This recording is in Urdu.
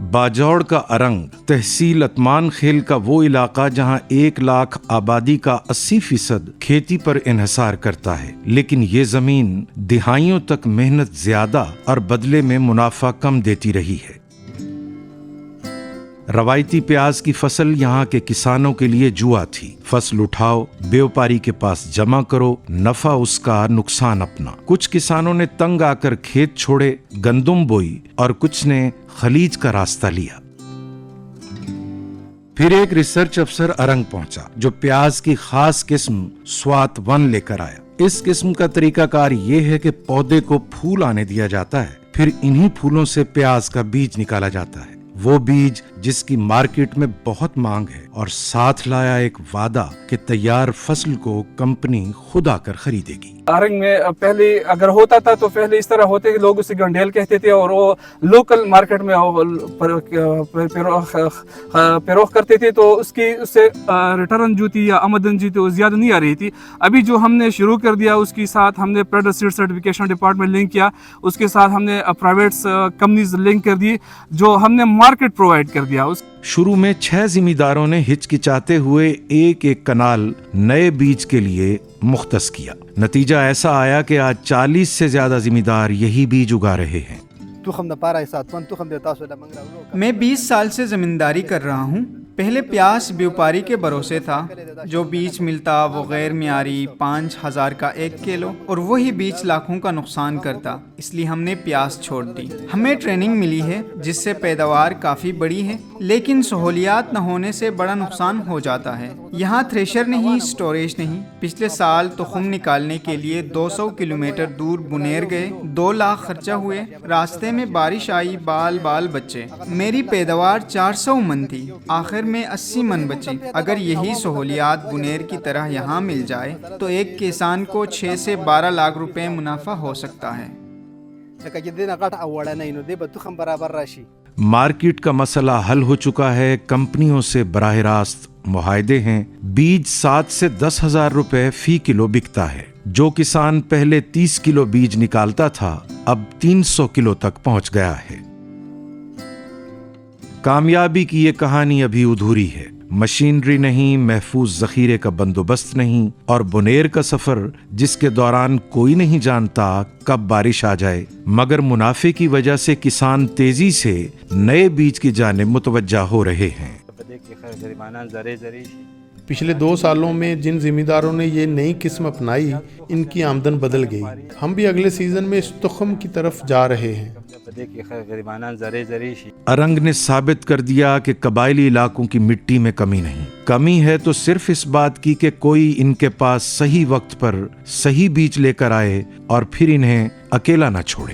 باجوڑ کا ارنگ تحصیل اتمان خیل کا وہ علاقہ جہاں 1 لاکھ آبادی کا 80% کھیتی پر انحصار کرتا ہے، لیکن یہ زمین دہائیوں تک محنت زیادہ اور بدلے میں منافع کم دیتی رہی ہے۔ روایتی پیاز کی فصل یہاں کے کسانوں کے لیے جوا تھی۔ فصل اٹھاؤ، بیوپاری کے پاس جمع کرو، نفع اس کا، نقصان اپنا۔ کچھ کسانوں نے تنگ آ کر کھیت چھوڑے، گندم بوئی اور کچھ نے خلیج کا راستہ لیا۔ پھر ایک ریسرچ افسر ارنگ پہنچا جو پیاز کی خاص قسم سوات 1 لے کر آیا۔ اس قسم کا طریقہ کار یہ ہے کہ پودے کو پھول آنے دیا جاتا ہے، پھر انہی پھولوں سے پیاز کا بیج نکالا جاتا ہے، وہ بیج جس کی مارکیٹ میں بہت مانگ ہے، اور ساتھ لایا ایک وعدہ کہ تیار فصل کو کمپنی خود آ کر خریدے گی۔ ارنگ میں پہلے اگر ہوتا تھا تو پہلے اس طرح ہوتے کہ لوگ اسے گنڈیل کہتے تھے اور وہ لوکل مارکیٹ میں فروخت کرتے تھے، تو اس سے ریٹرن جو تھی یا آمدن جو تھی وہ زیادہ نہیں آ رہی تھی۔ ابھی جو ہم نے شروع کر دیا، اس کے ساتھ ہم نے product seed certification department link کیا، اس کے ساتھ ہم نے پرائیویٹ کمپنیز لنک کر دی جو ہم نے مارکیٹ پرووائڈ کر دیا۔ شروع میں 6 زمینداروں نے ہچکچاتے ہوئے ایک کنال نئے بیج کے لیے مختص کیا۔ نتیجہ ایسا آیا کہ آج 40 سے زیادہ زمیندار یہی بیج اگا رہے ہیں۔ میں 20 سال سے زمینداری کر رہا ہوں۔ پہلے پیاز بیوپاری کے بھروسے تھا، جو بیج ملتا وہ غیر معیاری 5000 کا 1 کلو، اور وہی بیج لاکھوں کا نقصان کرتا، اس لیے ہم نے پیاز چھوڑ دی۔ ہمیں ٹریننگ ملی ہے جس سے پیداوار کافی بڑی ہے، لیکن سہولیات نہ ہونے سے بڑا نقصان ہو جاتا ہے۔ یہاں تھریشر نہیں، سٹوریج نہیں۔ پچھلے سال تخم نکالنے کے لیے 200 کلومیٹر دور بنیر گئے، 2 لاکھ خرچہ ہوئے، راستے میں بارش آئی، بال بچے۔ میری پیداوار 400 من تھی، آخر میں 80 من بچی۔ اگر یہی سہولیات بنیر کی طرح یہاں مل جائے تو ایک کسان کو 6 سے 12 لاکھ روپے منافع ہو سکتا ہے۔ مارکیٹ کا مسئلہ حل ہو چکا ہے، کمپنیوں سے براہ راست معاہدے ہیں، بیج 7 سے 10,000 روپے فی کلو بکتا ہے۔ جو کسان پہلے 30 کلو بیج نکالتا تھا اب 300 کلو تک پہنچ گیا ہے۔ کامیابی کی یہ کہانی ابھی ادھوری ہے۔ مشینری نہیں، محفوظ ذخیرے کا بندوبست نہیں، اور بنیر کا سفر جس کے دوران کوئی نہیں جانتا کب بارش آ جائے، مگر منافع کی وجہ سے کسان تیزی سے نئے بیج کی جانب متوجہ ہو رہے ہیں۔ پچھلے 2 سالوں میں جن زمینداروں نے یہ نئی قسم اپنائی، ان کی آمدن بدل گئی۔ ہم بھی اگلے سیزن میں اس تخم کی طرف جا رہے ہیں۔ ارنگ نے ثابت کر دیا کہ قبائلی علاقوں کی مٹی میں کمی نہیں، کمی ہے تو صرف اس بات کی کہ کوئی ان کے پاس صحیح وقت پر صحیح بیج لے کر آئے اور پھر انہیں اکیلا نہ چھوڑے۔